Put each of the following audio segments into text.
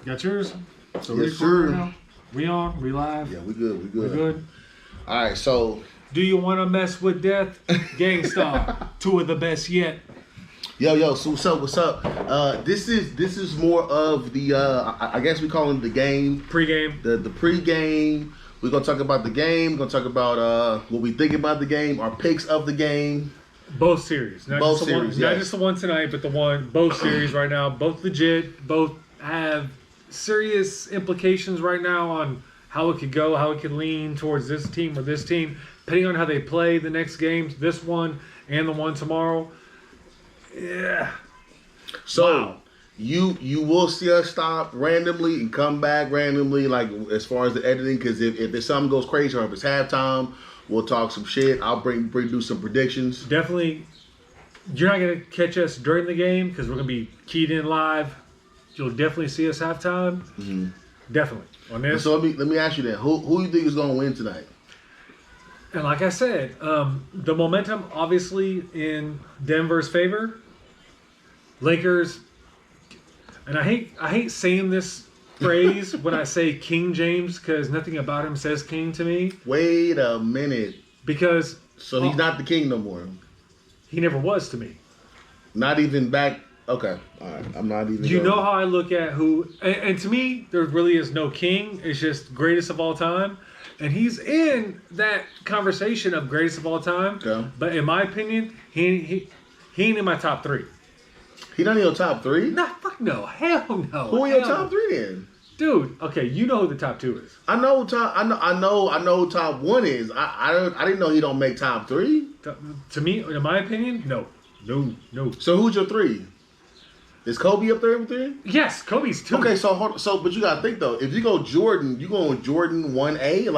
Got yours? So yes, sir. Now? We on? We live? Yeah, we good. We good. All right, so. Do you want to mess with death? Gangstar. 2 of the best yet. Yo, so what's up? This is more of the I guess we call it the game. Pre-game. The pre-game. We're gonna talk about the game. We're gonna talk about what we think about the game, our picks of the game. Both series. Not both just series, not just the one tonight, but both series right now. Both legit. Both have serious implications right now on how it could go, how it could lean towards this team or this team, depending on how they play the next games, this one and the one tomorrow. Yeah. So wow. you will see us stop randomly and come back randomly, like as far as the editing, because if there's something goes crazy or if it's halftime, we'll talk some shit. I'll do some predictions. Definitely, you're not gonna catch us during the game because we're gonna be keyed in live. You'll definitely see us halftime. Mm-hmm. Definitely on this. So let me ask you that: who you think is gonna win tonight? And like I said, the momentum obviously in Denver's favor. Lakers, and I hate saying this phrase when I say King James because nothing about him says king to me. Wait a minute. Because so he's not the king no more. He never was to me. Not even back. Okay, all right. I'm not even. You know how I look at who, and to me, there really is no king. It's just greatest of all time, and he's in that conversation of greatest of all time. Okay. But in my opinion, he ain't in my top 3. He not in your top 3? Nah, fuck no. Hell no. Who in your top 3 then? Dude, okay, you know who the top 2 is. I know who top 1 is. I didn't know he don't make top 3. To me, in my opinion, no. So who's your 3? Is Kobe up there with 3? Yes, Kobe's 2. Okay, but you gotta think though. If you go Jordan, you go Jordan 1A,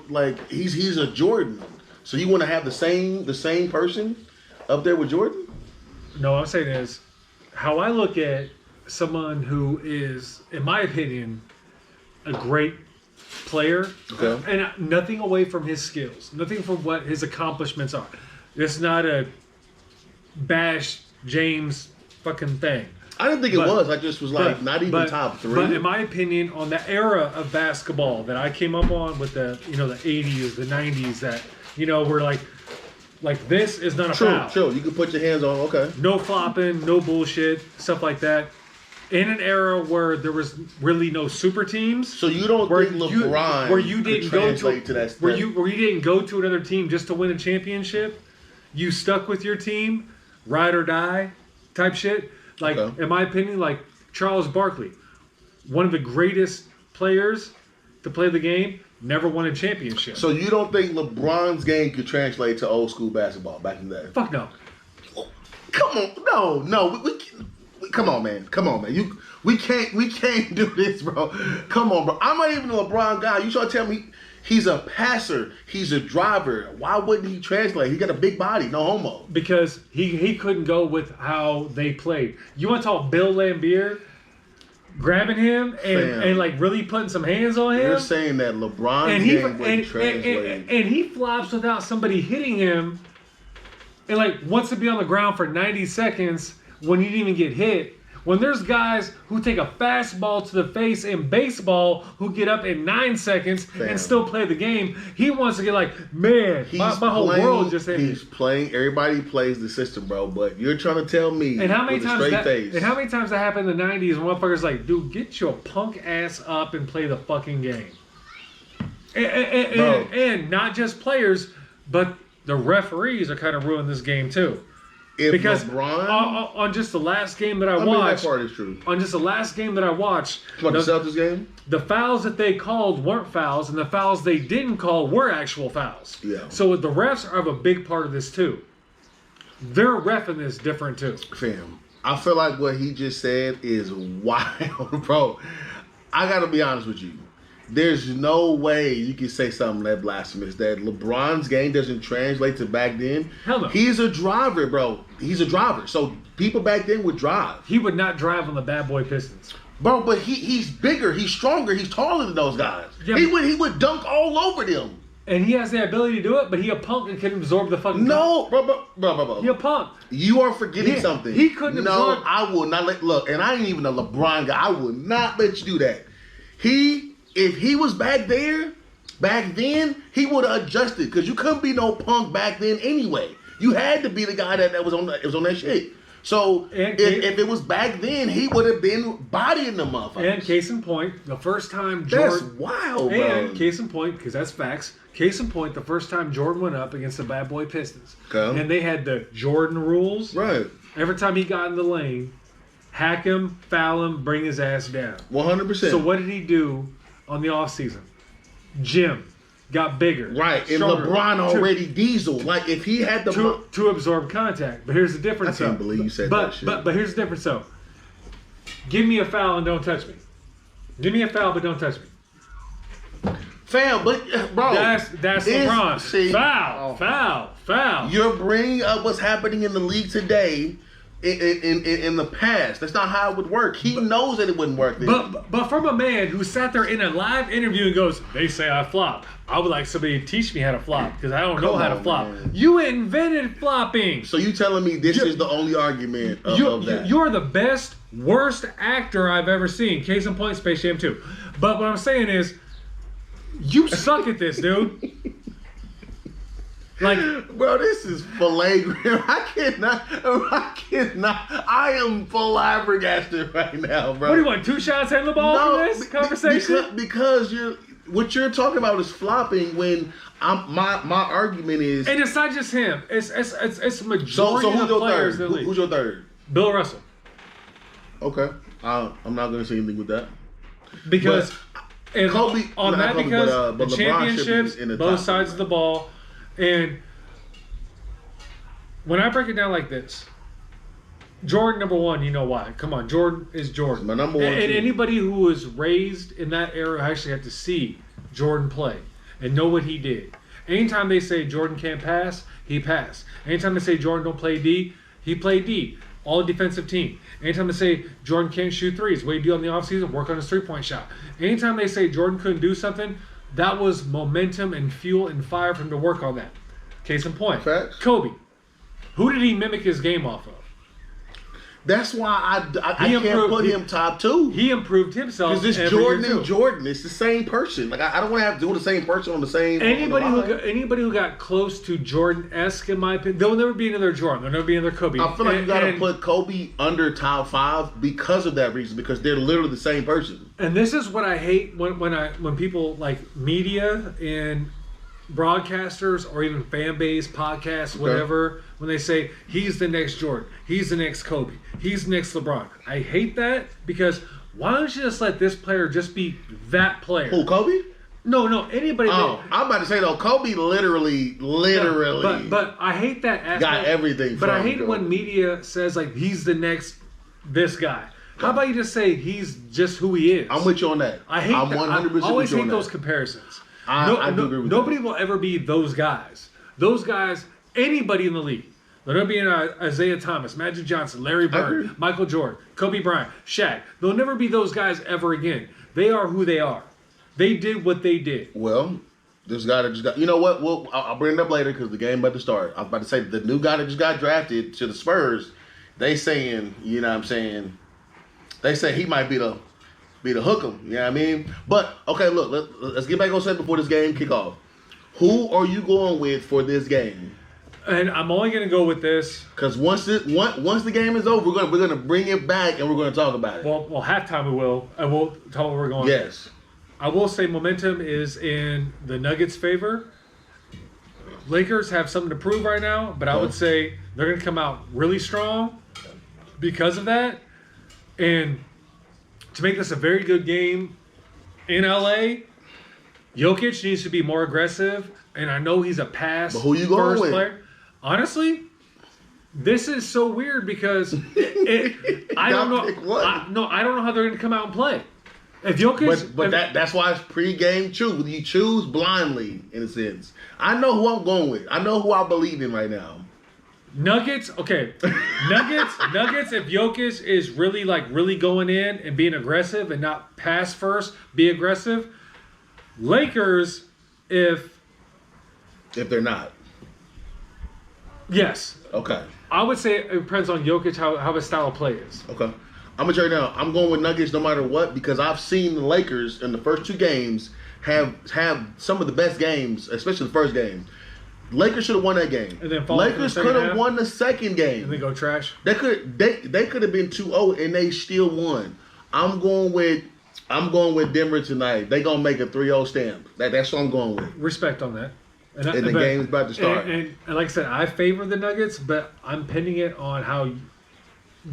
like he's a Jordan. So you want to have the same person up there with Jordan? No, I'm saying is how I look at someone who is, in my opinion, a great player. Okay. And nothing away from his skills, nothing from what his accomplishments are. It's not a bash James fucking thing. I didn't think it was. I just was like not even top 3. But in my opinion, on the era of basketball that I came up on with the the 80s, the 90s, that were like this is not a foul. True. You can put your hands on. Okay. No flopping, no bullshit, stuff like that. In an era where there was really no super teams. So you don't think LeBron where you didn't go to that where you didn't go to another team just to win a championship? You stuck with your team, ride or die type shit. Like in my opinion, like Charles Barkley, one of the greatest players to play the game. Never won a championship. So you don't think LeBron's game could translate to old school basketball back in the day? Fuck no. Come on, no. Come on, man. We can't do this, bro. Come on, bro. I'm not even a LeBron guy. You trying to tell me he's a passer, he's a driver. Why wouldn't he translate? He got a big body, no homo. Because he couldn't go with how they played. You want to talk Bill Laimbeer? Grabbing him and like really putting some hands on him. You're saying that LeBron's game wouldn't translate. And he flops without somebody hitting him and like wants to be on the ground for 90 seconds when he didn't even get hit. When there's guys who take a fastball to the face in baseball who get up in 9 seconds and still play the game, he wants to get like, man, my whole world just ended. He's playing. Everybody plays the system, bro. But you're trying to tell me and how many with times a straight face. And how many times that happened in the 90s when motherfuckers like, dude, get your punk ass up and play the fucking game. And not just players, but the referees are kind of ruining this game too. Because LeBron, on just the last game that I watched, mean, that part is true. On just the last game that I watched, the Celtics game, the fouls that they called weren't fouls, and the fouls they didn't call were actual fouls. Yeah. So the refs are a big part of this too. Their reffing is different too. Fam, I feel like what he just said is wild, bro. I gotta be honest with you. There's no way you can say something that blasphemous. That LeBron's game doesn't translate to back then. Hell no. He's a driver, bro. He's a driver. So people back then would drive. He would not drive on the bad boy Pistons. Bro, but he's bigger. He's stronger. He's taller than those guys. Yeah, he would dunk all over them. And he has the ability to do it, but he a punk and can absorb the fucking. No, bro. He a punk. You are forgetting something. He couldn't absorb. No, I will not look, and I ain't even a LeBron guy. I will not let you do that. If he was back then, he would have adjusted because you couldn't be no punk back then anyway. You had to be the guy that was on that shit. So if it was back then, he would have been bodying the motherfuckers. And case in point, the first time Jordan. That's wild, bro. And case in point, because that's facts. Case in point, the first time Jordan went up against the bad boy Pistons, and they had the Jordan rules. Right. Every time he got in the lane, hack him, foul him, bring his ass down. 100%. So what did he do on the offseason? Gym. Got bigger. Right. And stronger, LeBron already diesel. Like, if he had the... To absorb contact. But here's the difference. I can't believe you said that shit. But here's the difference, though. Give me a foul and don't touch me. Give me a foul, but don't touch me. Fam, but, bro. That's LeBron. See, Foul. You're bringing up what's happening in the league today in the past. That's not how it would work. He knows that it wouldn't work then. But from a man who sat there in a live interview and goes, they say I flop. I would like somebody to teach me how to flop because I don't know how to flop. Man. You invented flopping. So you telling me this is the only argument of that? You're the best, worst actor I've ever seen. Case in point, Space Jam 2. But what I'm saying is, you suck at this, dude. Like, bro, this is flagrant. I cannot. I am flabbergasted right now, bro. What do you want? 2 shots in the ball for this conversation? Because what you're talking about is flopping. When my argument is, and it's not just him. It's majority who's of your players third? in the league. Who's your third? Bill Russell. Okay, I'm not gonna say anything with that because Kobe on that Kobe, because but the LeBron championships, in the both top sides of the ball, and when I break it down like this, Jordan number one, you know why? Come on, Jordan is Jordan. My number one. And anybody who was raised in that era actually had to see Jordan play and know what he did. Anytime they say Jordan can't pass, he passed. Anytime they say Jordan don't play D, he played D. All defensive team. Anytime they say Jordan can't shoot threes, what do you do on the offseason? Work on his three-point shot. Anytime they say Jordan couldn't do something, that was momentum and fuel and fire for him to work on that. Case in point. Facts. Kobe. Who did he mimic his game off of? That's why I can't put him top 2. He improved himself. Because it's Jordan and Jordan. It's the same person. Like I don't want to have to do the same person on the same. Anybody who got close to Jordan-esque, in my opinion, they'll never be another Jordan. They'll never be another Kobe. I feel like you got to put Kobe under top 5 because of that reason. Because they're literally the same person. And this is what I hate when people like media and broadcasters or even fan base podcasts, whatever, when they say he's the next Jordan, he's the next Kobe, he's the next LeBron. I hate that because why don't you just let this player just be that player? Who, Kobe? No, anybody. Oh, I'm about to say though, Kobe literally. No, but I hate that aspect. Got everything. But I hate it when media says like he's the next this guy. How about you just say he's just who he is? I'm with you on that. I hate. I'm 100% I always hate hate those comparisons. I do agree with nobody that. will ever be those guys. Those guys, anybody in the league. They'll never be Isaiah Thomas, Magic Johnson, Larry Bird, Michael Jordan, Kobe Bryant, Shaq. They'll never be those guys ever again. They are who they are. They did what they did. Well, this guy that just got... You know what? I'll bring it up later because the game about to start. I was about to say the new guy that just got drafted to the Spurs, they saying, you know what I'm saying, they say he might be the hookem, you know what I mean? But, okay, look, let's get back on set before this game kick off. Who are you going with for this game? And I'm only going to go with this. Because once the game is over, we're gonna bring it back and we're going to talk about it. Well, halftime we will. I will tell where we're going. Yes. I will say momentum is in the Nuggets' favor. Lakers have something to prove right now, but I would say they're going to come out really strong because of that. And to make this a very good game in LA, Jokic needs to be more aggressive, and I know he's a pass but who you going first with? player. Honestly, this is so weird because I don't know. I don't know how they're going to come out and play. If Jokic, but that's why it's pre-game choose. You choose blindly in a sense. I know who I'm going with. I know who I believe in right now. Nuggets, okay. Nuggets, if Jokic is really going in and being aggressive and not pass first, be aggressive. Lakers, if if they're not? Yes. Okay. I would say it depends on Jokic how his style of play is. Okay. I'm gonna tell you now. I'm going with Nuggets no matter what because I've seen the Lakers in the first 2 games have some of the best games, especially the first game. Lakers should have won that game. And then Lakers could have won the second game. And they go trash. They could have been 2-0 and they still won. I'm going with Denver tonight. They gonna make a 3-0 stamp. That's what I'm going with. Respect on that. And the game's about to start. And like I said, I favor the Nuggets, but I'm pinning it on how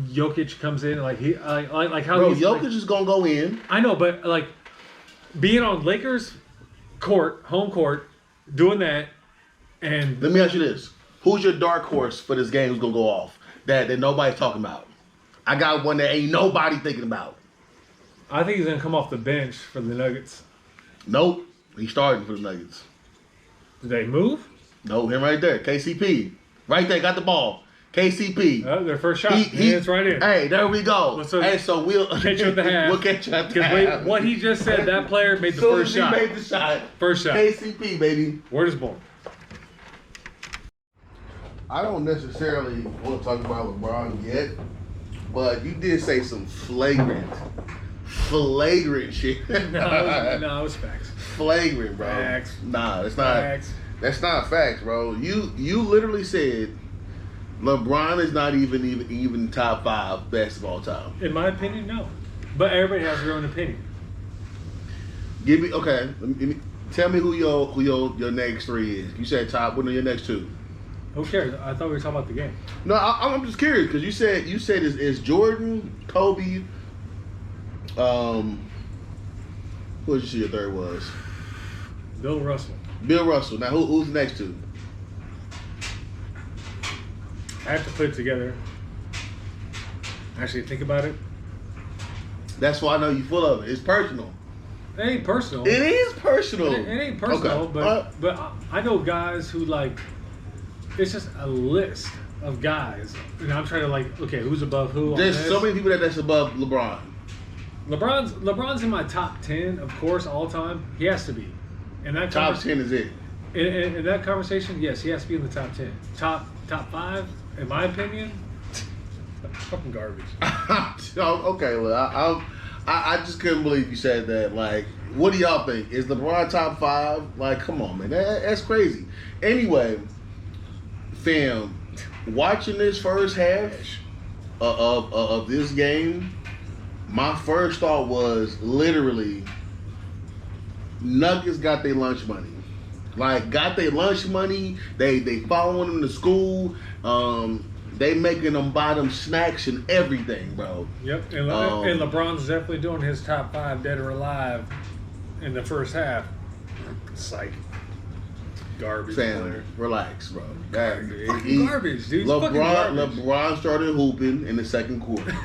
Jokic comes in. Like how Jokic is gonna go in. I know, but like being on Lakers court, home court, doing that, and let me ask you this: who's your dark horse for this game? Who's gonna go off that nobody's talking about? I got one that ain't nobody thinking about. I think he's gonna come off the bench for the Nuggets. Nope, he's starting for the Nuggets. Did they move? No, him right there, KCP, right there, got the ball. KCP. Their first shot. It's right in. Hey, there we go. So we'll catch you at the half. We'll catch you at the half. Because what he just said, that player made the first shot. He made the shot. First shot. KCP, baby. Word is born. I don't necessarily want to talk about LeBron yet, but you did say some flagrant shit. No, it was facts. Flagrant, bro. Facts. Nah, it's not. Facts. That's not facts, bro. You literally said LeBron is not even top 5 best of all time. In my opinion, no. But everybody has their own opinion. Give me tell me who your next 3 is. You said top. What are your next 2? Who cares? I thought we were talking about the game. No, I'm just curious because you said it's Jordan, Kobe. Who did you see your third was? Bill Russell. Bill Russell. Now who's the next 2? I have to put it together. Actually, think about it. That's why I know you're full of it. It's personal. It ain't personal. It is personal. It ain't personal, okay. but I know guys who like. It's just a list of guys, and I'm trying to okay, who's above who? There's so many people that's above LeBron. LeBron's in my top 10, of course, all time. He has to be. And that top 10 is it. In that conversation, yes, he has to be in the top 10. Top 5, in my opinion, fucking garbage. Okay, well, I just couldn't believe you said that. Like, what do y'all think? Is LeBron top 5? Like, come on, man, that's crazy. Anyway, fam, watching this first half of this game, my first thought was literally Nuggets got their lunch money. Got their lunch money. They following them to school. They making them buy them snacks and everything, bro. Yep, and LeBron's definitely doing his top 5 dead or alive in the first half. Psych. Garbage player. Relax, bro. Fucking garbage, dude. LeBron started hooping in the second quarter.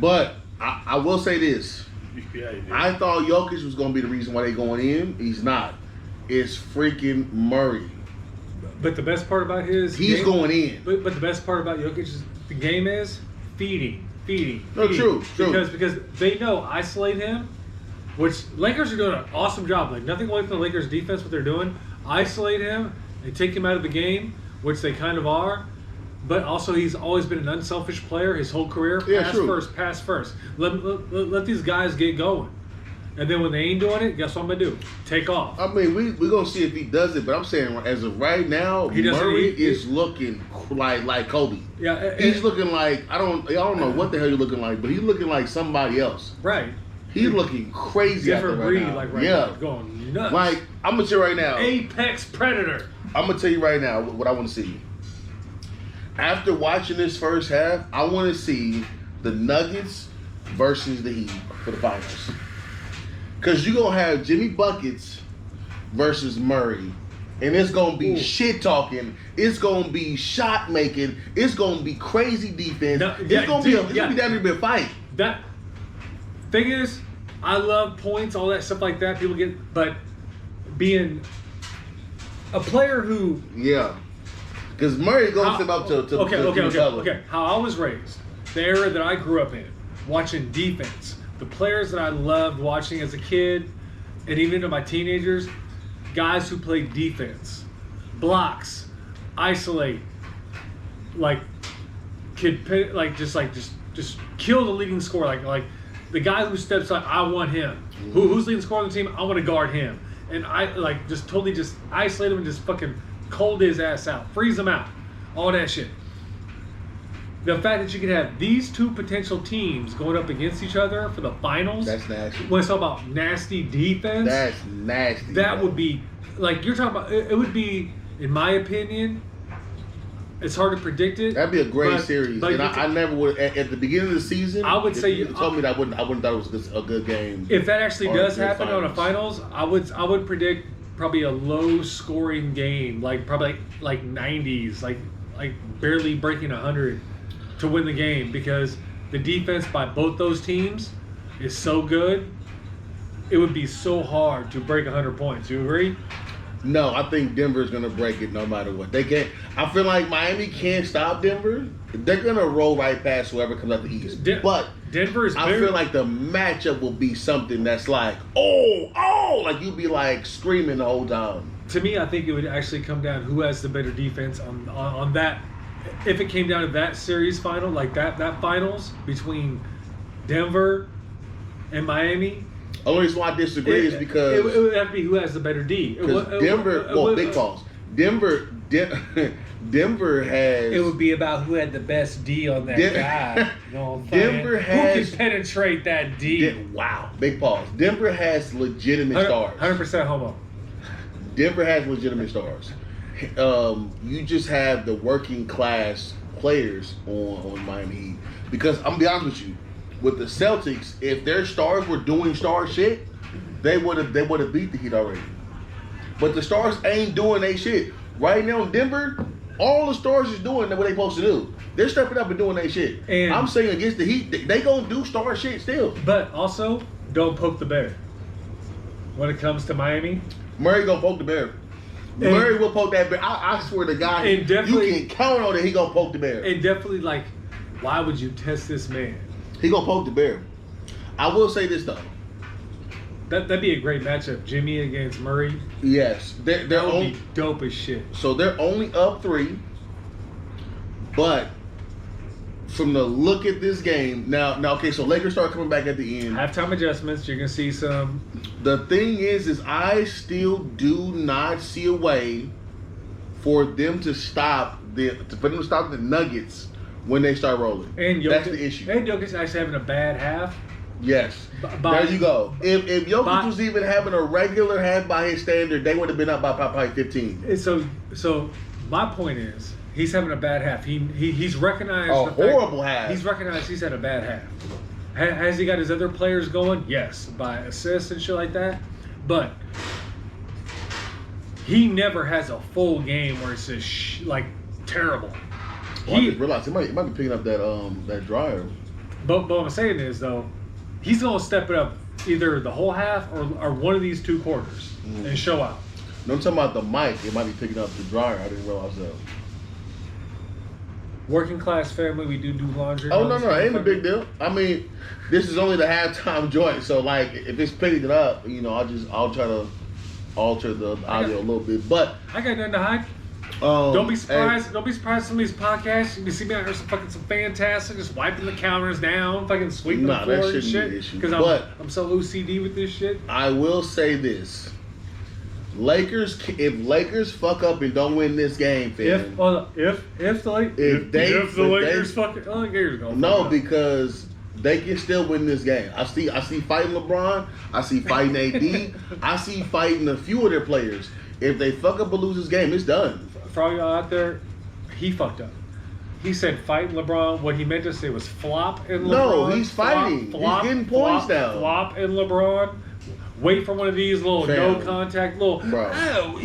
But I will say this. Yeah, he did. I thought Jokic was going to be the reason why they going in. He's not. It's freaking Murray. But the best part about he's going in. But the best part about Jokic's the game is feeding. No, true. Because they know isolate him, which Lakers are doing an awesome job. Like nothing away from the Lakers defense, what they're doing. Isolate him and take him out of the game, which they kind of are. But also, he's always been an unselfish player his whole career. Pass first. Let these guys get going. And then when they ain't doing it, guess what I'm going to do? Take off. I mean, we're going to see if he does it. But I'm saying, as of right now, Murray is looking like Kobe. Yeah, he's looking like, I don't know what the hell he's looking like, but he's looking like somebody else. Right. He's looking crazy out there right breed, now. like right now. Going nuts. Like, I'm going to tell you right now. Apex predator. I'm going to tell you right now what I want to see. After watching this first half, I want to see the Nuggets versus the Heat for the finals. Because you're going to have Jimmy Buckets versus Murray. And it's going to be shit talking. It's going to be shot making. It's going to be crazy defense. It's going to be down to be a fight. That thing is, I love points, all that stuff like that. People get, but being a player who. Yeah. Because Murray goes up to Okay. How I was raised, the era that I grew up in, watching defense, the players that I loved watching as a kid, and even into my teenagers, guys who play defense, blocks, isolate, like just kill the leading scorer. Like the guy who steps up, I want him. Mm-hmm. Who's leading scorer on the team? I want to guard him. And I like just totally just isolate him and just fucking cold his ass out, freeze him out, all that shit. The fact that you could have these two potential teams going up against each other for the finals. That's nasty. When it's all about nasty defense. That's nasty. That would be, like you're talking about, it would be, in my opinion, it's hard to predict it. That'd be a great series. But And I never would, at the beginning of the season, I would say you told me that I wouldn't thought it was a good game. If that actually Or does good happen on a finals, I would predict probably a low scoring game, like probably like 90s, like barely breaking 100 to win the game, because the defense by both those teams is so good. It would be so hard to break 100 points. You agree? No, I think Denver's gonna break it no matter what. They can't. I feel like Miami can't stop Denver. They're gonna roll right past whoever comes out the East. But Denver is. I feel like the matchup will be something that's like, oh, like you'd be like screaming the whole time. To me, I think it would actually come down who has the better defense on that. If it came down to that series final, like that finals between Denver and Miami. Only reason why I disagree is because it would have to be who has the better D. Because Denver, big pause. Denver has. It would be about who had the best D on that guy. You know what I'm saying? Denver has. Who can penetrate that D? Wow, big pause. Denver has legitimate stars. 100% homo. Denver has legitimate stars. You just have the working class players on Miami Heat. Because I'm gonna be honest with you, with the Celtics, if their stars were doing star shit, they would have beat the Heat already. But the stars ain't doing they shit. Right now in Denver, all the stars is doing what they supposed to do. They're stepping up and doing their shit. And I'm saying against the Heat, they gonna do star shit still. But also, don't poke the bear. When it comes to Miami, Murray gonna poke the bear. Murray will poke that bear. I swear to God, you can count on it. He gonna poke the bear. And definitely, like, why would you test this man? He gonna poke the bear. I will say this though. That'd be a great matchup. Jimmy against Murray. Yes, they're that would be dope as shit. So they're only up 3, but from the look at this game now, okay. So Lakers start coming back at the end. Halftime adjustments. You're gonna see some. The thing is I still do not see a way for them to stop the Nuggets when they start rolling. And that's the issue. And Jokic actually having a bad half. Yes. There you go. If Jokic was even having a regular half by his standard, they would have been up by probably 15. So my point is, he's having a bad half. He's recognized a horrible half. He's recognized he's had a bad half. Has he got his other players going? Yes, by assists and shit like that. But he never has a full game where it's just like terrible. Well, I just realized he might be picking up that dryer. But what I'm saying is though, he's gonna step it up either the whole half or one of these 2 quarters and show out. No, I'm talking about the mic. It might be picking up the dryer. I didn't realize that. Working class family, we do laundry. Oh no, it ain't a big deal. I mean, this is only the halftime joint, so like if it's picking it up, I'll try to alter the audio a little bit. But I got nothing to hide. Don't be surprised. Don't be surprised. Some of these podcasts, you see me out here some fantastic, just wiping the counters down, fucking sweeping the floor and shit. Because I'm so OCD with this shit. I will say this: if Lakers fuck up and don't win this game, fam, if the Lakers fuck it, Lakers gonna no, because they can still win this game. I see fighting LeBron. I see fighting AD. I see fighting a few of their players. If they fuck up and lose this game, it's done. For all y'all out there, he fucked up. He said fighting LeBron. What he meant to say was flop in LeBron. No, he's fighting. He's getting points down. Flop in LeBron. Wait for one of these little no contact little. Bro. Oh,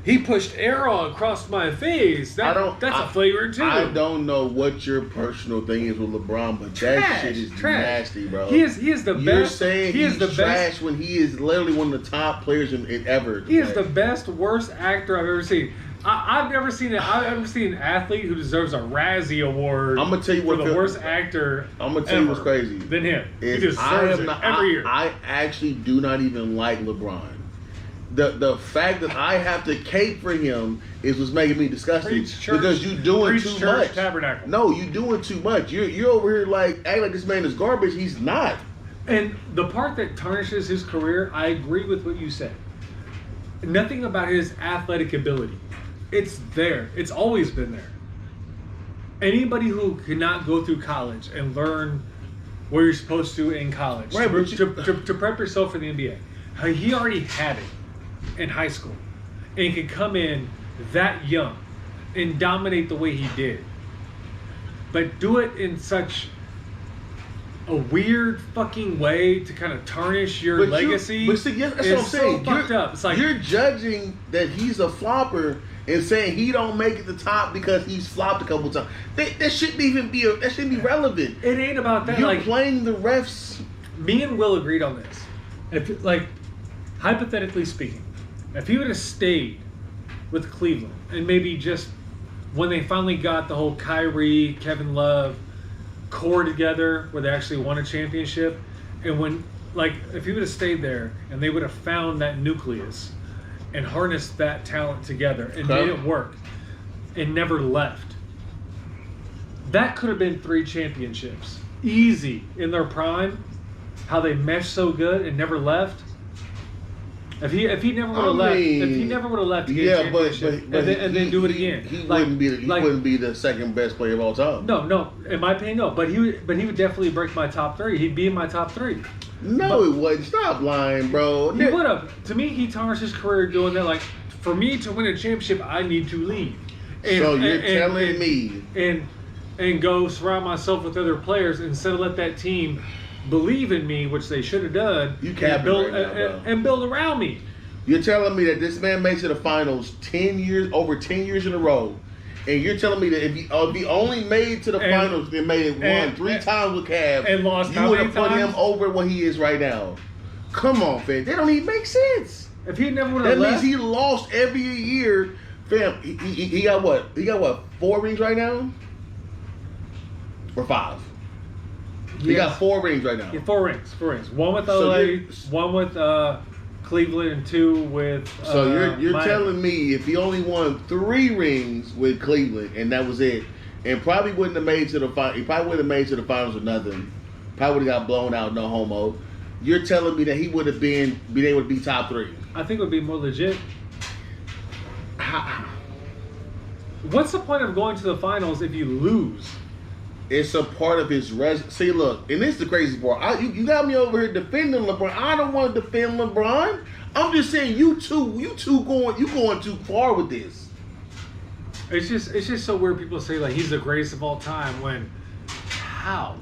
he pushed arrow across my face. That's a flavor too. I don't know what your personal thing is with LeBron, but that shit is nasty, bro. He is the best. You're saying he's the trash when he is literally one of the top players in ever. He is the best, worst actor I've ever seen. I've never seen an athlete who deserves a Razzie Award. I'm gonna tell you what for the worst actor. I'm gonna tell you what's crazy than him. He deserves it every year. I actually do not even like LeBron. the fact that I have to cape for him is what's making me disgusted. Preach church, because you doing preach too church, much. Tabernacle. No, you doing too much. You're over here like act like this man is garbage. He's not. And the part that tarnishes his career, I agree with what you said. Nothing about his athletic ability. It's there. It's always been there. Anybody who cannot go through college and learn what you're supposed to in college Right, to prep yourself for the NBA, he already had it in high school and could come in that young and dominate the way he did. But do it in such a weird fucking way to kind of tarnish your legacy. But see, that's what I'm saying. So fucked up. It's like you're judging that he's a flopper and saying he don't make it to the top because he's flopped a couple times. That shouldn't even be that shouldn't be relevant. it ain't about that. You're Like playing the refs. me and Will agreed on this. If like hypothetically speaking, if he would have stayed with Cleveland and maybe just when they finally got the whole Kyrie, Kevin Love core together where they actually won a championship, and when like if he would have stayed there and they would have found that nucleus and harnessed that talent together and made it work and never left, that could have been 3 championships easy in their prime. How they meshed so good and never left. If he never would have left, if he never would have left to get a championship and then do it again, he wouldn't be the second best player of all time. No, in my opinion, no. But he would definitely break my top 3. He'd be in my top 3. No, it wouldn't. Stop lying, bro. He would have. To me, he tarnished his career doing that. Like, for me to win a championship, I need to leave. So you're telling me and go surround myself with other players instead of let that team believe in me, which they should have done. You can't and build around me. You're telling me that this man makes it to the finals over 10 years in a row, and you're telling me that if he only made to the finals and made it 3 times with Cavs, and lost, you would have put him over what he is right now. Come on, fam. That don't even make sense. If he never would have that left, means he lost every year, fam. He got what? He got what? 4 rings right now, or 5? He got 4 rings right now. Yeah, 4 rings. 4 rings. One with LA, one with Cleveland, and 2 with. So you're telling me if he only won 3 rings with Cleveland and that was it, and probably wouldn't have made to the final. He probably wouldn't have made to the finals or nothing. Probably would have got blown out. No homo. You're telling me that he would have been able to be top 3. I think it would be more legit. What's the point of going to the finals if you lose? It's a part of his See, look, and this is the crazy part. You got me over here defending LeBron. I don't want to defend LeBron. I'm just saying you going too far with this. It's just so weird. People say like he's the greatest of all time. When how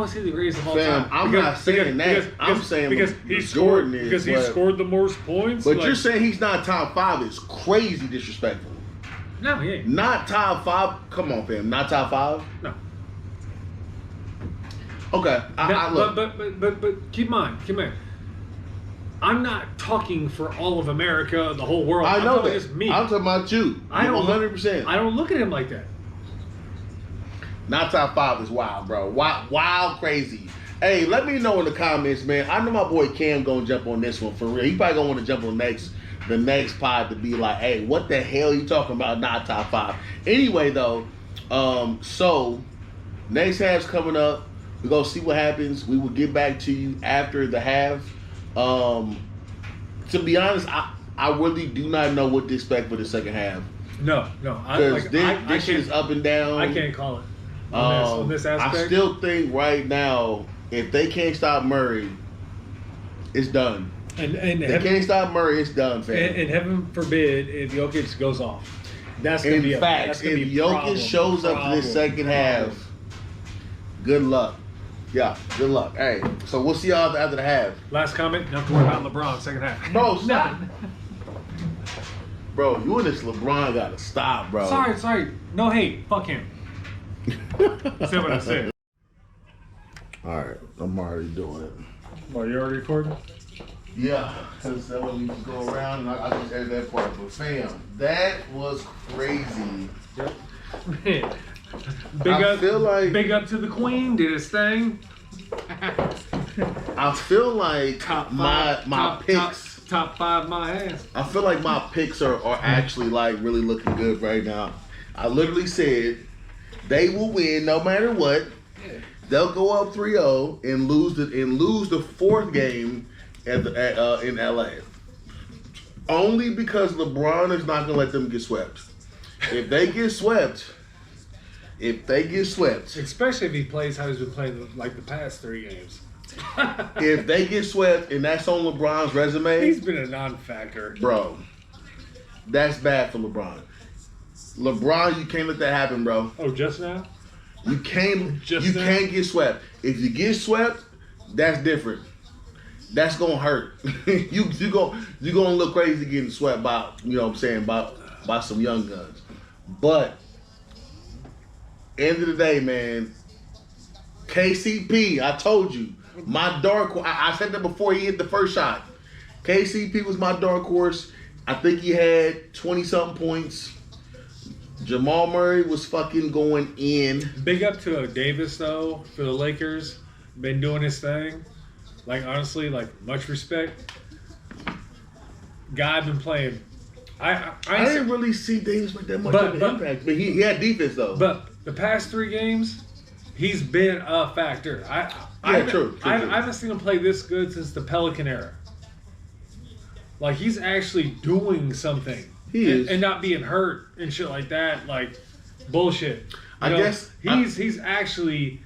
is he the greatest of all time? I'm not saying that. I'm saying because he scored the most points. But you're saying he's not top 5 is crazy disrespectful. No, he ain't. Not top 5. Come on, fam. Not top 5. No. Okay, but keep in mind, I'm not talking for all of America, the whole world. I know that. Just me. I'm talking about you. I don't 100%. I don't look at him like that. Not top 5 is wild, bro. Wild, crazy. Hey, let me know in the comments, man. I know my boy Cam gonna jump on this one for real. He probably gonna want to jump on the next pod to be like, hey, what the hell you talking about? Not top 5. Anyway, though, so next half's coming up. We're going to see what happens. We will get back to you after the half. To be honest, I really do not know what to expect for the second half. No. Because this shit is up and down. I can't call it on this aspect. I still think right now, if they can't stop Murray, it's done. And they can't stop Murray, it's done, fam. And heaven forbid if Jokic goes off. That's going to be a problem. In fact, if Jokic shows up to this second half, good luck. Yeah, good luck. Hey, so we'll see y'all after the half. Last comment, don't have to worry about LeBron second half. Bro, stop. Bro, you and this LeBron gotta stop, bro. Sorry. No hate. Fuck him. That's what I said. Alright, I'm already doing it. Well, you already recording? Yeah, because that way we can go around and I just edit that part. But fam, that was crazy. Yep. Man. Big up to the Queen, did his thing. I feel like my picks top 5 my ass. I feel like my picks are actually like really looking good right now. I literally said they will win no matter what. Yeah. They'll go up 3-0 and lose the fourth game in LA. Only because LeBron is not gonna let them get swept. If they get swept, Especially if he plays how he's been playing like the past 3 games. if they get swept and that's on LeBron's resume, He's been a non-factor. bro, that's bad for LeBron. LeBron, you can't let that happen, bro. Oh, just now? You can't get swept. If you get swept, that's different. That's gonna hurt. you gonna look crazy getting swept by, you know what I'm saying, by some young guns. But end of the day, man, KCP, I told you, my dark horse. I said that before he hit the first shot. KCP was my dark horse. I think he had 20-something points. Jamal Murray was fucking going in. Big up to Davis, though, for the Lakers. Been doing his thing. Like, honestly, like, much respect. Guy been playing. I didn't really see Davis make that much of an impact. But he had defense, though. But the past 3 games, he's been a factor. I haven't seen him play this good since the Pelican era. Like, he's actually doing something. He is. And not being hurt and shit like that. Like, bullshit. I guess he's actually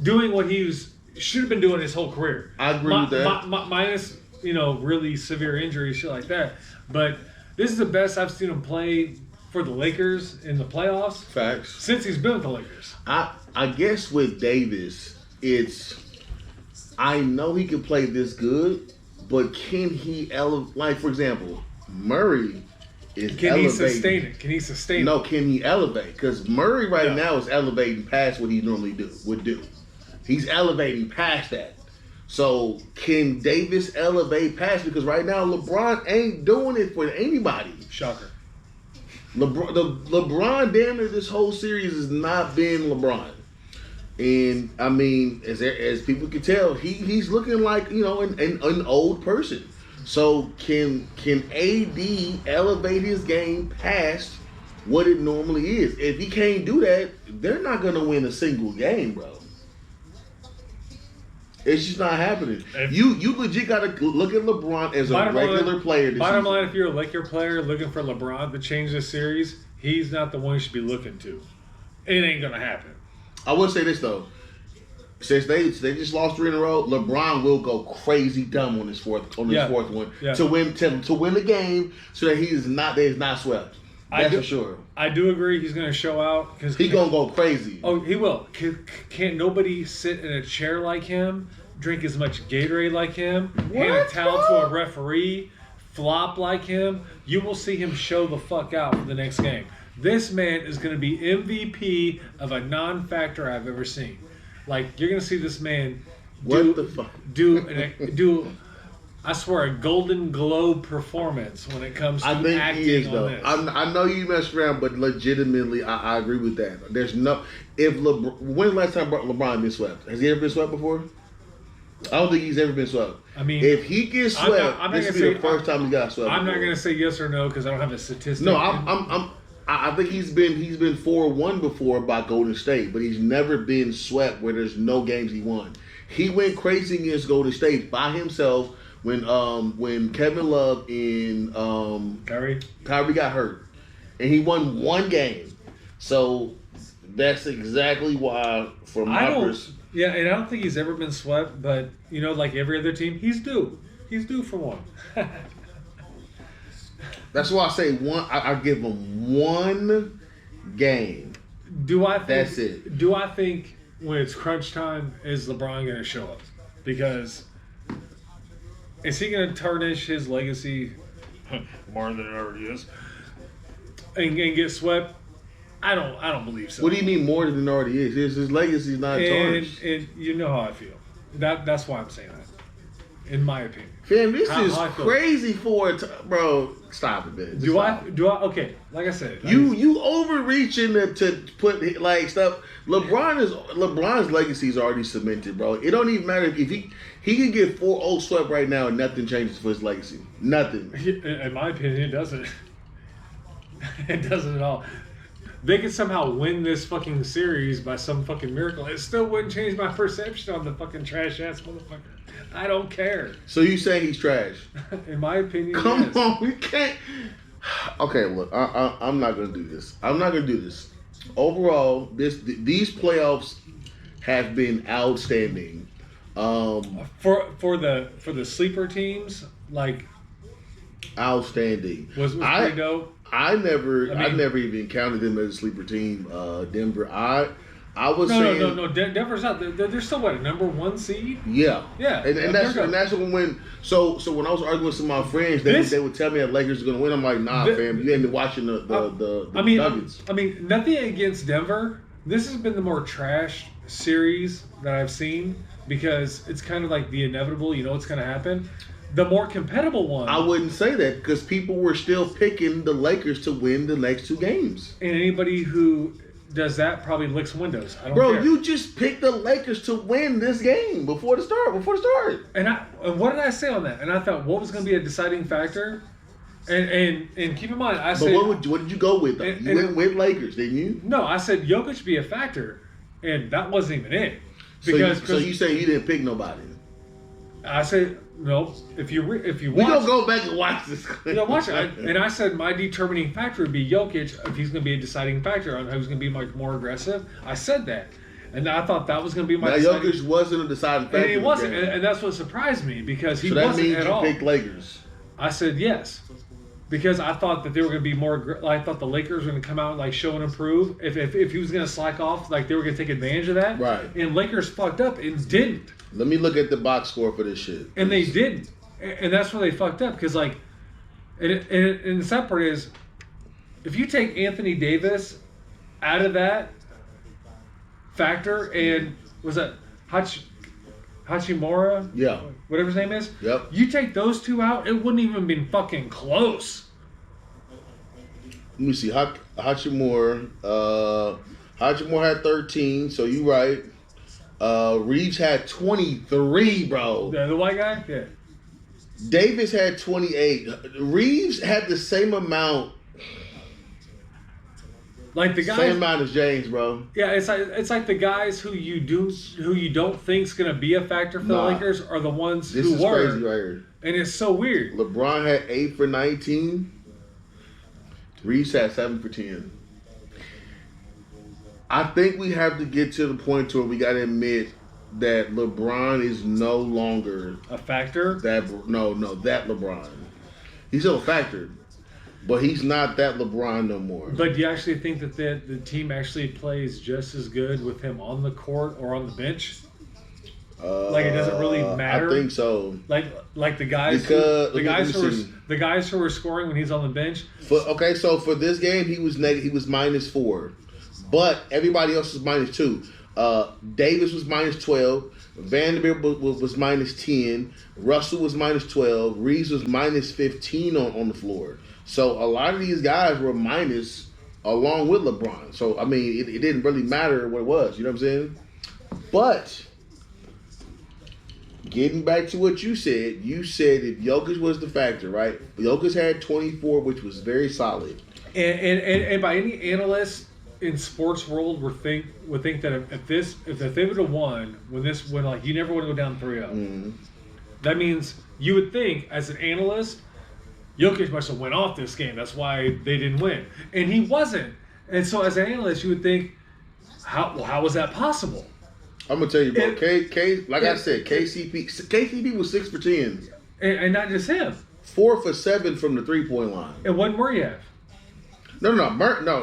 doing what he should have been doing his whole career. I agree with that. Minus, really severe injuries, shit like that. But this is the best I've seen him play for the Lakers in the playoffs. Facts. Since he's been with the Lakers. I guess with Davis, I know he can play this good, but can he elevate? Like, for example, Murray is Can elevating. he sustain it? Can he sustain it? No, can he elevate? Because Murray now is elevating past what he normally would do. He's elevating past that. So can Davis elevate past? Because right now LeBron ain't doing it for anybody. Shocker. LeBron damn near this whole series has not been LeBron. And I mean, as people can tell, he's looking like, an old person. So can AD elevate his game past what it normally is? If he can't do that, they're not gonna win a single game, bro. It's just not happening. You legit gotta look at LeBron as a regular player. Bottom line, if you're a Laker player looking for LeBron to change the series, he's not the one you should be looking to. It ain't gonna happen. I will say this though. Since they just lost 3 in a row, LeBron will go crazy dumb on his fourth one to win the game, so that he is not swept. That's for sure. I do agree he's going to show out because he's gonna go crazy. Oh, he will. Can't nobody sit in a chair like him, drink as much Gatorade like him, hand a towel to a referee, flop like him. You will see him show the fuck out for the next game. This man is going to be MVP of a non-factor I've ever seen. Like, you're going to see this man do I swear, a Golden Globe performance when it comes to acting he is, though. on this. I know you messed around, but legitimately, I agree with that. There's no... When's the last time LeBron been swept? Has he ever been swept before? I don't think he's ever been swept. I mean... If he gets swept, this will be the first time he got swept. I'm not going to say yes or no because I don't have a statistic. No, I think he's been 4-1 before by Golden State, but he's never been swept where there's no games he won. He went crazy against Golden State by himself when Kevin Love and Kyrie got hurt, and he won 1 game. So that's exactly why for my and I don't think he's ever been swept, but like every other team, he's due. He's due for one. That's why I say I give him 1 game. That's it. Do I think when it's crunch time, is LeBron going to show up? Because is he going to tarnish his legacy more than it already is and get swept? I don't believe so. What do you mean more than it already is? His legacy is not tarnished. And you know how I feel. That's why I'm saying that. in my opinion. Fam, this How is I feel. crazy for it, bro. Stop it, man. Just Do stop. I? Okay, like I said, You overreaching to put like stuff. LeBron's legacy is already cemented, bro. It don't even matter if he can get 4-0 swept right now and nothing changes for his legacy. Nothing. In my opinion, it doesn't. It doesn't at all. They could somehow win this fucking series by some fucking miracle. It still wouldn't change my perception on the fucking trash ass motherfucker. I don't care. So you say he's trash? In my opinion, Come yes. on, we can't. Okay, look, I'm not gonna do this. I'm not gonna do this. Overall, these playoffs have been outstanding. For the sleeper teams, like Outstanding. was pretty dope. I never even counted them as a sleeper team. Denver. I was saying No. Denver's not. They're still what, a number 1 seed? Yeah. Yeah. And that's when so when I was arguing with some of my friends, they would tell me that Lakers are gonna win. I'm like, nah, fam, you ain't been watching the Nuggets. I mean, nothing against Denver. This has been the more trash series that I've seen because it's kind of like the inevitable. You know what's gonna happen. The more competitive one. I wouldn't say that because people were still picking the Lakers to win the next 2 games. And anybody who does that probably licks windows. I don't Bro, care. you just picked the Lakers to win this game before the start. And what did I say on that? And I thought, what was going to be a deciding factor? And keep in mind, I said. But what did you go with though? You went with Lakers, didn't you? No, I said Jokic be a factor, and that wasn't even it. So you say you didn't pick nobody? I said no. If you watch, we gonna go back and watch this. Watch it. And I said my determining factor would be Jokic if he's going to be a deciding factor on who's going to be like more aggressive. I said that, and I thought that was going to be my. Now Jokic wasn't a deciding factor, and he wasn't, and that's what surprised me because he wasn't at all. So that means you picked Lakers. I said yes. Because I thought that they were going to be more. I thought the Lakers were going to come out and like show and improve. If he was going to slack off, like they were going to take advantage of that. Right. And Lakers fucked up and didn't. Let me look at the box score for this shit. And they didn't. And that's where they fucked up because like, and the sad part is, if you take Anthony Davis out of that factor and was that Hachimura? Yeah. Whatever his name is. Yep. You take those 2 out, it wouldn't even have been fucking close. Let me see. Hachimura. Hachimura had 13, so you right. Reeves had 23, bro. The white guy? Yeah. Davis had 28. Reeves had the same amount. Like the guys, same amount as James, bro. Yeah, it's like the guys who you don't think's gonna be a factor for the Lakers are the ones this who is were. Crazy right here. And it's so weird. LeBron had 8 for 19. Reeves had 7 for 10. I think we have to get to the point where we gotta admit that LeBron is no longer a factor. That LeBron. He's still a factor. But he's not that LeBron no more. But do you actually think that the team actually plays just as good with him on the court or on the bench? Like it doesn't really matter. I think so. Like the guys, because, the guys who were scoring when he's on the bench. So for this game he was -4, but everybody else was -2. Davis was -12. Vanderbilt was -10. Russell was -12. Reeves was -15 on the floor. So a lot of these guys were minus along with LeBron. So, I mean, it didn't really matter what it was. You know what I'm saying? But getting back to what you said if Jokic was the factor, right? Jokic had 24, which was very solid. And by any analyst in sports world would think that if they would have won when like you never want to go down 3-0. Mm-hmm. That means you would think as an analyst, Jokic must have went off this game. That's why they didn't win. And he wasn't. And so as an analyst, you would think, how was that possible? I'm going to tell you, bro. I said, KCP was 6 for 10. And not just him. 4 for 7 from the 3-point line. And what Murray have? No.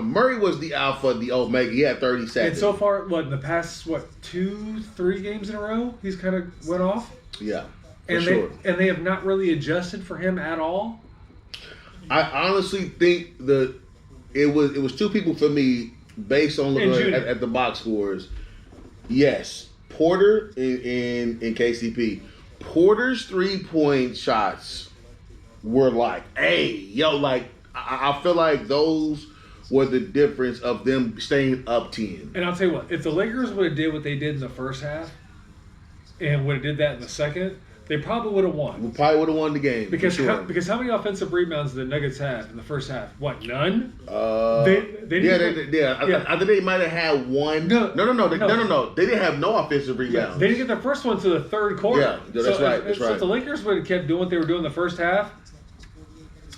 Murray was the alpha, the omega. He had 37. And so far, in the past, 2-3 games in a row, he's kind of went off? Yeah, and they have not really adjusted for him at all? I honestly think that it was 2 people for me based on looking at the box scores. Yes, Porter and KCP. Porter's 3-point shots were like, hey, yo, like I feel like those were the difference of them staying up 10. And I'll tell you what, if the Lakers would have did what they did in the first half and would have did that in the second, they probably would have won. We probably would have won the game. Because sure. because how many offensive rebounds did the Nuggets have in the first half? What, none? I think they might have had one. No. They didn't have no offensive rebounds. They didn't get the first one to the third quarter. Yeah, that's right. So if the Lakers would have kept doing what they were doing in the first half,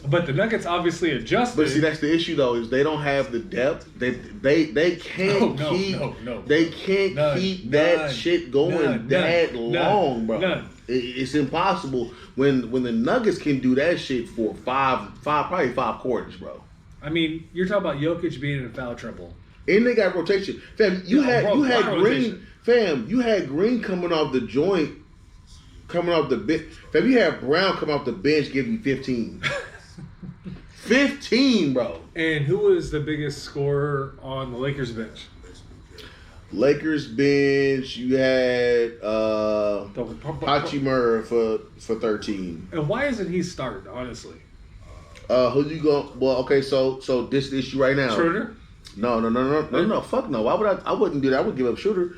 but the Nuggets obviously adjusted. But see, that's the issue though, is they don't have the depth. They can't keep that shit going that long, bro. None. It's impossible when the Nuggets can do that shit for probably five quarters, bro. I mean, you're talking about Jokic being in foul trouble. And they got rotation. Fam, you had Green. Fam, you had Green coming off the joint, coming off the bench. Fam, you had Brown come off the bench, give you 15. 15, bro. And who was the biggest scorer on the Lakers bench? Lakers bench, you had Hachimer for 13. And why isn't he started, honestly? Who you go? Well, okay, so this is the issue right now. Schroeder? No, fuck no. Why would I wouldn't do that. I would give up Schroeder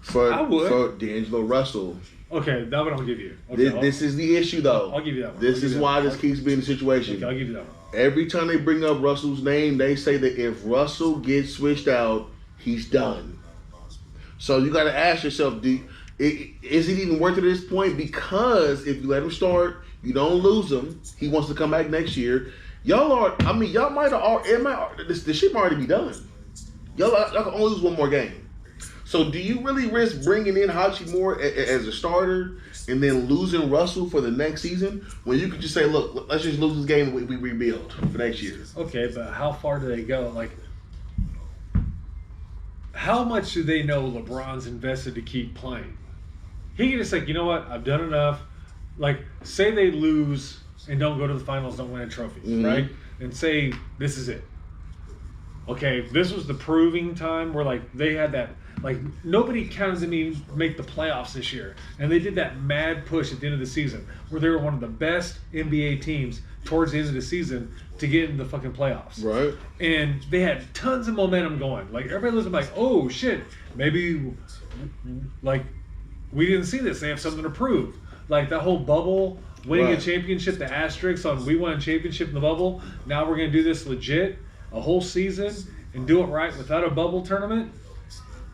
for D'Angelo Russell. Okay, that one I'll give you. Okay, this is the issue though. I'll give you that one. This is why this keeps being the situation. Okay, I'll give you that one. Every time they bring up Russell's name, they say that if Russell gets switched out, he's done. So you got to ask yourself, is it even worth it at this point? Because if you let him start, you don't lose him. He wants to come back next year. Y'all might have, this shit might already be done. Y'all can only lose one more game. So do you really risk bringing in Hachimura as a starter and then losing Russell for the next season when you could just say, look, let's just lose this game and we rebuild for next year? Okay, but how far do they go? Like, how much do they know LeBron's invested to keep playing? He can just like, you know what, I've done enough. Like, say they lose and don't go to the finals, don't win a trophy, right? And say this is it. Okay, this was the proving time where like they had that, like nobody counted them even make the playoffs this year. And they did that mad push at the end of the season where they were one of the best NBA teams towards the end of the season to get into the fucking playoffs. Right. And they had tons of momentum going. Like everybody was like, oh shit, maybe like we didn't see this. They have something to prove. Like that whole bubble, winning a championship, the asterisk on we won a championship in the bubble. Now we're going to do this legit, a whole season, and do it right without a bubble tournament.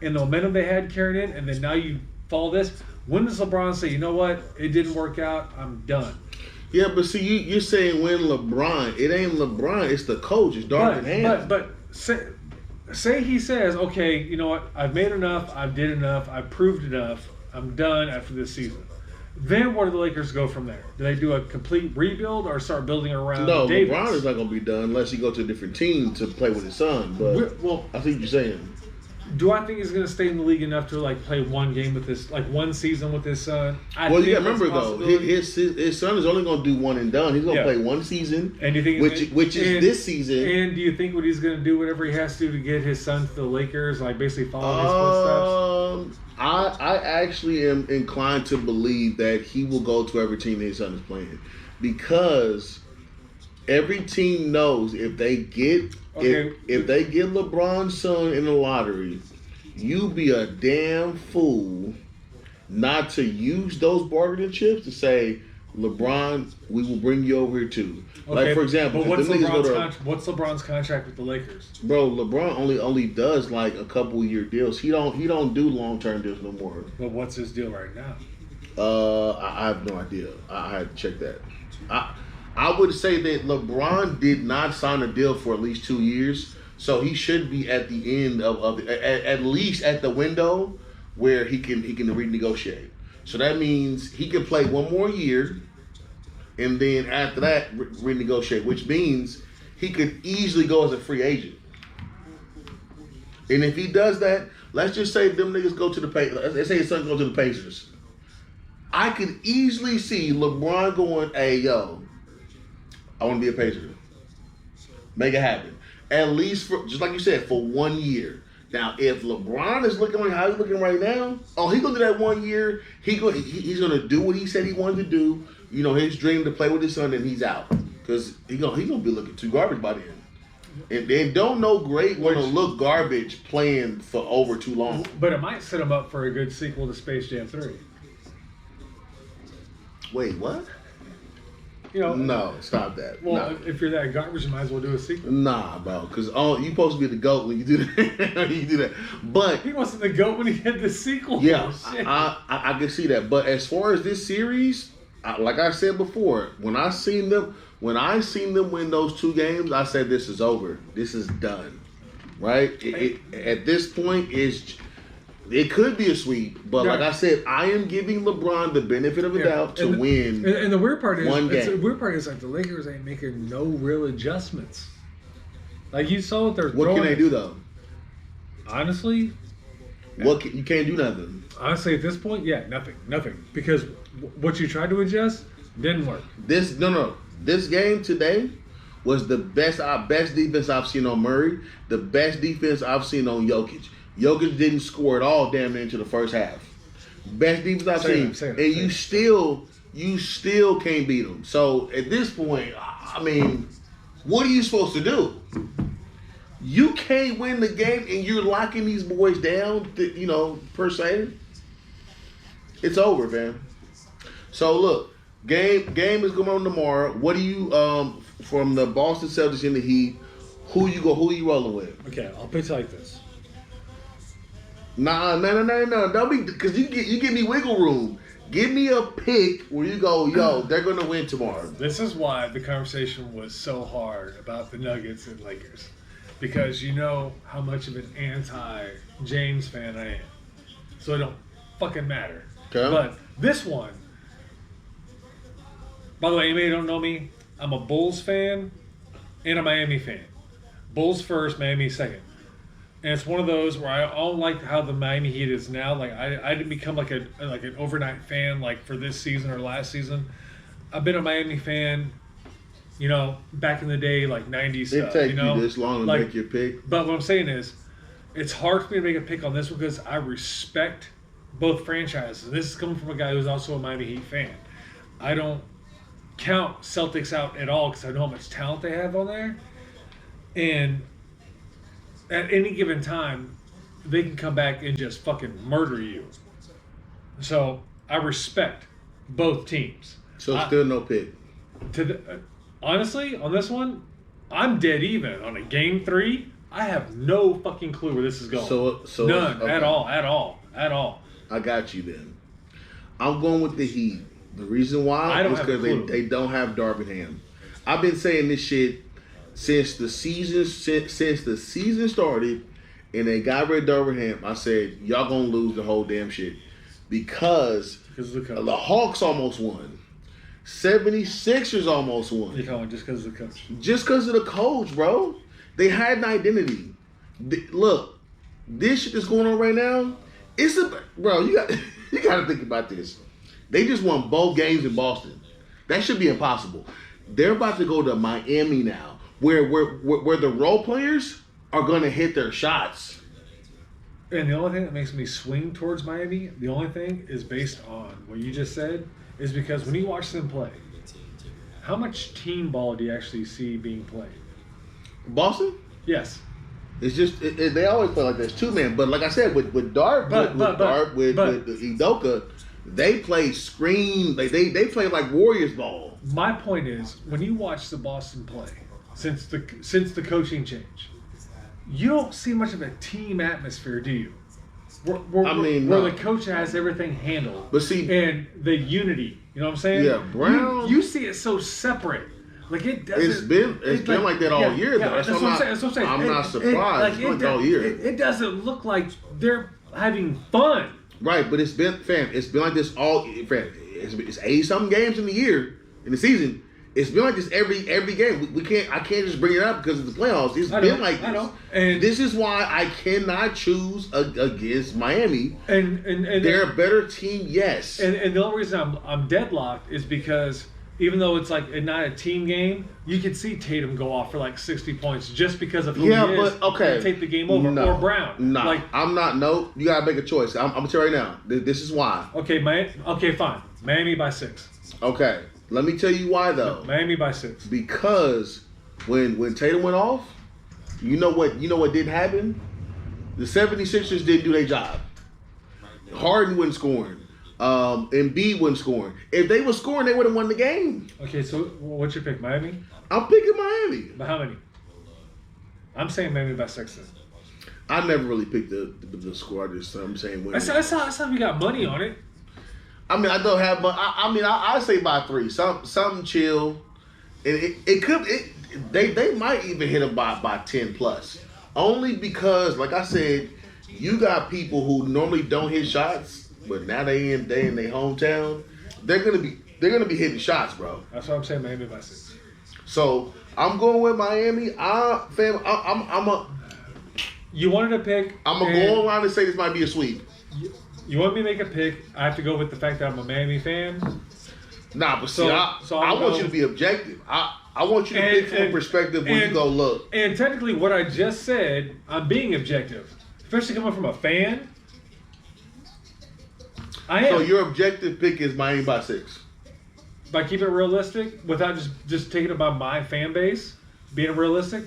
And the momentum they had carried in, and then now you follow this. When does LeBron say, you know what, it didn't work out, I'm done? Yeah, but see, you're saying when LeBron, it ain't LeBron, it's the coach, it's Darvin Ham. But say he says, okay, you know what, I've made enough, I've did enough, I've proved enough, I'm done after this season. Then where do the Lakers go from there? Do they do a complete rebuild or start building around Davis? No, LeBron is not going to be done unless he goes to a different team to play with his son. But I see what you're saying. Do I think he's going to stay in the league enough to like play one game with his, like one season with his son? Well, you got to remember though, his son is only going to do one and done. He's going to play one season, and do you think which is this season. And do you think what he's going to do, whatever he has to get his son to the Lakers, like basically follow his footsteps? I actually am inclined to believe that he will go to every team his son is playing, because every team knows if they get if they get LeBron's son in the lottery, you be a damn fool not to use those bargaining chips to say, LeBron, we will bring you over here too. Okay, like for example, but what's LeBron's contract with the Lakers? Bro, LeBron only does like a couple year deals. He don't do long term deals no more. But what's his deal right now? I have no idea. I had to check that. I would say that LeBron did not sign a deal for at least 2 years, so he should be at the end of at least at the window where he can renegotiate. So that means he can play one more year, and then after that renegotiate, which means he could easily go as a free agent. And if he does that, let's just say them niggas go to the Pacers. Let's say his son goes to the Pacers. I could easily see LeBron going, hey, yo, I want to be a Pacer. Make it happen. At least, for just like you said, for 1 year. Now, if LeBron is looking like how he's looking right now, he's gonna do that 1 year. He's gonna do what he said he wanted to do. You know, his dream to play with his son, and he's out because he's gonna be looking too garbage by then. And don't no great want to look garbage playing for over too long. But it might set him up for a good sequel to Space Jam 3. Wait, what? You know, no, stop that. Well, no. if you're that garbage, you might as well do a sequel. Nah, bro, because you supposed to be the GOAT when you do that. you do that. But he wasn't the GOAT when he had the sequel. Yeah, I can see that. But as far as this series, like I said before, when I seen them win those 2 games, I said this is over. This is done. Right? At this point, it could be a sweep, but like I said, I am giving LeBron the benefit of the doubt to win. And the weird part is, one game. The weird part is like the Lakers ain't making no real adjustments. Like you saw what they're What throwing. can they do though? Honestly, you can't do nothing. Honestly, at this point, nothing. Because what you tried to adjust didn't work. This game today was the best defense I've seen on Murray, the best defense I've seen on Jokic. Jokic didn't score at all damn near into the first half. Best defense I've seen. And you still can't beat them. So at this point, I mean, what are you supposed to do? You can't win the game and you're locking these boys down, per se. It's over, man. So look, game is going on tomorrow. What do you from the Boston Celtics in the Heat? Who you rolling with? Okay, I'll pitch like this. No. Don't be, because you give me wiggle room. Give me a pick where you go, they're gonna win tomorrow. This is why the conversation was so hard about the Nuggets and Lakers, because you know how much of an anti-James fan I am, so it don't fucking matter. Okay. But this one, by the way, anybody who don't know me, I'm a Bulls fan and a Miami fan. Bulls first, Miami second. And it's one of those where I don't like how the Miami Heat is now. Like I didn't become like an overnight fan like for this season or last season. I've been a Miami fan, back in the day, like 90s. It takes you this long to make your pick. But what I'm saying is, it's hard for me to make a pick on this one because I respect both franchises. This is coming from a guy who's also a Miami Heat fan. I don't count Celtics out at all because I know how much talent they have on there. And at any given time, they can come back and just fucking murder you. So I respect both teams. So still no pick. Honestly, on this one, I'm dead even. On a game 3, I have no fucking clue where this is going. So none okay. at all. I got you then. I'm going with the Heat. The reason why is because they don't have Darvingham. I've been saying this shit since the season started, and they got rid of Darvingham. I said y'all gonna lose the whole damn shit because the Hawks almost won. 76ers almost won. You're calling just because of the coach? Just because of the coach, bro. They had an identity. Look, this shit that's going on right now. Bro. You got to think about this. They just won both games in Boston. That should be impossible. They're about to go to Miami now, where the role players are going to hit their shots. And the only thing that makes me swing towards Miami, the only thing is based on what you just said, is because when you watch them play, how much team ball do you actually see being played? Boston? Yes. It's just they always play like this 2-man. But like I said, with Udoka, they play screen. They play like Warriors ball. My point is, when you watch the Boston play since the coaching change, you don't see much of a team atmosphere, do you? Where the coach has everything handled. But see, and the unity, you know what I'm saying? Yeah, Brown. You see it so separate. Like it doesn't. It's been like that all year, though. That's what I'm saying. I'm not surprised. It's like all year. It doesn't look like they're having fun. Right, but it's been like this all. It's 80-something games in the season. It's been like this every game. I can't just bring it up because it's the playoffs. It's been like this. I know. And this is why I cannot choose against Miami. And they're a better team, yes. And the only reason I'm deadlocked is because even though it's like not a team game, you could see Tatum go off for like 60 points just because of who Yeah, he is. but okay. And take the game over. No. Or Brown. No, I'm not. No, you gotta make a choice. I'm gonna tell you right now. This is why. Okay, fine. Miami by 6. Okay, let me tell you why though. Miami by 6. Because when Tatum went off, you know what didn't happen? The 76ers didn't do their job. Harden wasn't scoring. Embiid wasn't scoring. If they were scoring, they would have won the game. Okay, so what's your pick? Miami? I'm picking Miami. By how many? I'm saying Miami by 6. Then. I never really picked the score. I'm saying win. That's how we got money on it. I mean, I don't have, but I say by 3. Something chill. They might even hit them by 10 plus. Only because, like I said, you got people who normally don't hit shots, but now they in their hometown. They're gonna be hitting shots, bro. That's what I'm saying. Miami by 6. So I'm going with Miami. You wanted to pick. I'm gonna go around and say this might be a sweep. You want me to make a pick? I have to go with the fact that I'm a Miami fan. Nah, but see, I want you to be objective. I want you to pick from a perspective when you go look. And technically, what I just said, I'm being objective, especially coming from a fan. I am. So your objective pick is Miami by 6. By keeping it realistic, without just taking it by my fan base, being realistic.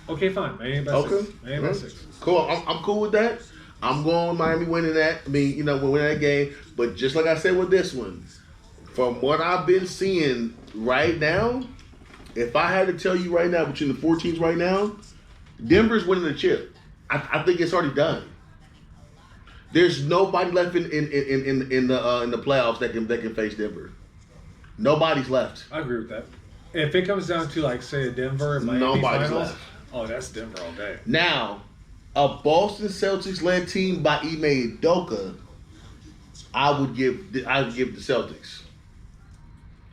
Okay, fine. Miami by 6. Miami by 6. Cool. I'm cool with that. I'm going with Miami winning that. I mean, we're winning that game. But just like I said with this one, from what I've been seeing right now, if I had to tell you right now between the 4 teams right now, Denver's winning the chip. I think it's already done. There's nobody left in the playoffs that can face Denver. Nobody's left. I agree with that. If it comes down to like say a Denver and Miami Nobody's finals, left. oh, that's Denver all day. Now, a Boston Celtics led team by Ime Udoka, I would give the Celtics.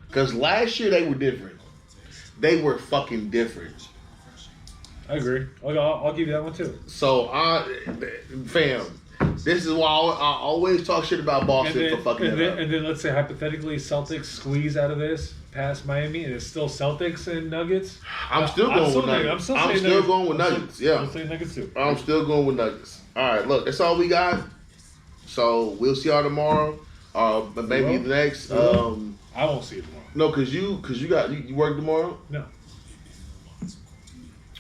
Because last year they were different. They were fucking different. I agree. I'll give you that one too. So, fam, this is why I always talk shit about Boston for fucking it up. And then let's say hypothetically Celtics squeeze out of this past Miami and it's still Celtics and Nuggets. I'm still going with Nuggets. I'm still going with Nuggets. Yeah. I'm saying Nuggets too. I'm still going with Nuggets. All right, look, that's all we got. So we'll see y'all tomorrow. Maybe the next. I won't see it tomorrow. No, cause you work tomorrow. No.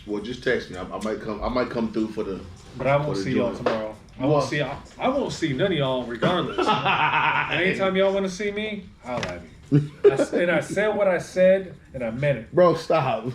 Well, just text me. I might come through for the. But I won't see y'all tomorrow. I won't see none of y'all regardless. Anytime y'all want to see me, holla at me. And I said what I said, and I meant it. Bro, stop.